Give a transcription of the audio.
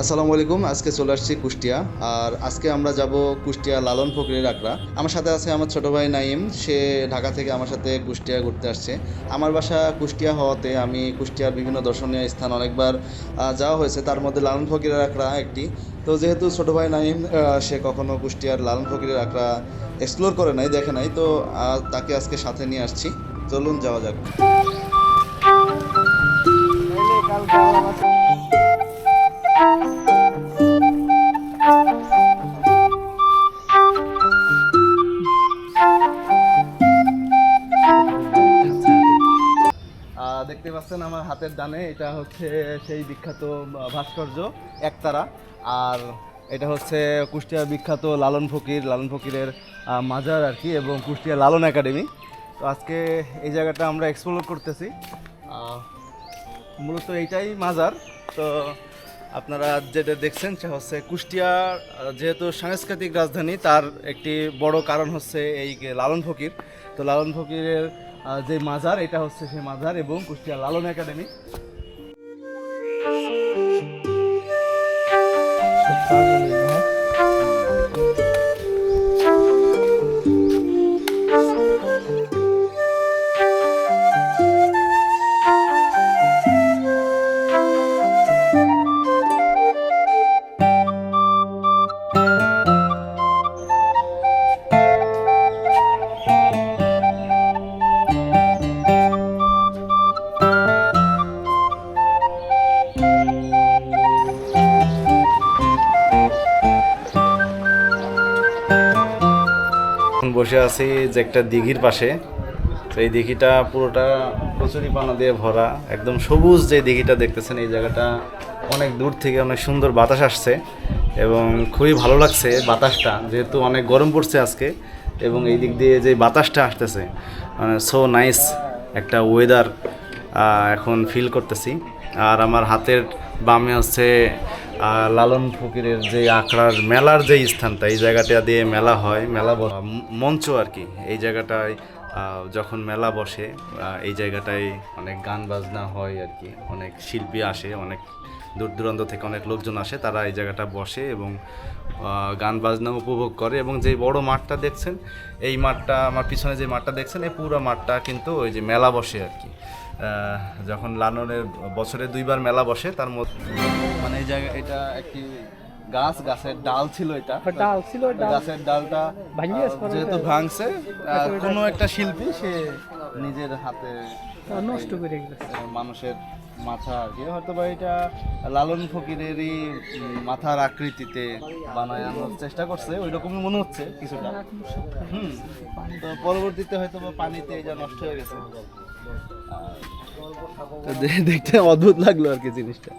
আসসালামু আলাইকুম। আজকে চলে আসছি কুষ্টিয়া। আর আজকে আমরা যাব কুষ্টিয়া লালন ফকিরের আখড়া। আমার সাথে আছে আমার ছোট ভাই নাইম। সে ঢাকা থেকে আমার সাথে কুষ্টিয়া ঘুরতে আসছে। আমার বাসা কুষ্টিয়া হওয়াতে আমি কুষ্টিয়ার বিভিন্ন দর্শনীয় স্থান অনেকবার যাওয়া হয়েছে, তার মধ্যে লালন ফকিরের আখড়া একটি। তো যেহেতু ছোট ভাই নাইম সে কখনো কুষ্টিয়ার লালন ফকিরের আখড়া এক্সপ্লোর করে নাই, দেখে নাই, তো তাকে আজকে সাথে নিয়ে আসছি। চলুন যাওয়া যাক। দেখতে পাচ্ছেন আমার হাতের ডানে, এটা হচ্ছে সেই বিখ্যাত ভাস্কর্য একতারা। আর এটা হচ্ছে কুষ্টিয়ার বিখ্যাত লালন ফকিরের মাজার আর কি, এবং কুষ্টিয়া লালন একাডেমি। তো আজকে এই জায়গাটা আমরা এক্সপ্লোর করতেছি। মূলত এইটাই মাজার। তো আপনারা যেটা দেখছেন সে হচ্ছে কুষ্টিয়া যেহেতু সাংস্কৃতিক রাজধানী, তার একটি বড় কারণ হচ্ছে এই লালন ফকির। তো লালন ফকিরের যে মাজার, এটা হচ্ছে সেই মাজার এবং কুষ্টিয়া লালন একাডেমি। বসে আছি যে একটা দিঘির পাশে। তো এই দিঘিটা পুরোটা কচুরিপানা দিয়ে ভরা, একদম সবুজ। যে দিঘিটা দেখতেছেন, এই জায়গাটা অনেক দূর থেকে অনেক সুন্দর বাতাস আসছে এবং খুবই ভালো লাগছে বাতাসটা, যেহেতু অনেক গরম পড়ছে আজকে। এবং এই দিক দিয়ে যে বাতাসটা আসতেছে, মানে সো নাইস একটা ওয়েদার এখন ফিল করতেছি। আর আমার হাতের বামে হচ্ছে লালন ফকিরের যে আখড়ার মেলার যে স্থানটা, এই জায়গাটা দিয়ে মেলা হয়, মঞ্চ আর কি। এই জায়গাটায় যখন মেলা বসে, এই জায়গাটায় অনেক গান বাজনা হয় আর কি। অনেক শিল্পী আসে, অনেক দূর দূরান্ত থেকে অনেক লোকজন আসে, তারা এই জায়গাটা বসে এবং গান বাজনা উপভোগ করে। এবং যে বড় মাঠটা দেখছেন, এই মাঠটা, আমার পিছনে যে মাঠটা দেখছেন, এই পুরো মাঠটা কিন্তু ওই যে মেলা বসে আর কি। যখন লালনের বছরে 2বার মেলা বসে, তার মধ্যে মানে এই জায়গা, এটা একটি গাছের ডাল ছিল। এটা গাছের ডালটা যেহেতু ভাঙছে, কোনো একটা শিল্পী সে নিজের হাতে নষ্ট করে গেছে মানুষের মাথা আর কি। হয়তো বা এটা লালন ফকিরেরই মাথার আকৃতিতে বানানোর চেষ্টা করছে, ওই রকমই মনে হচ্ছে কিছুটা। তো পরবর্তীতে হয়তো বা পানিতে এটা নষ্ট হয়ে গেছে। দেখতে অদ্ভুত লাগলো আর কি জিনিসটা।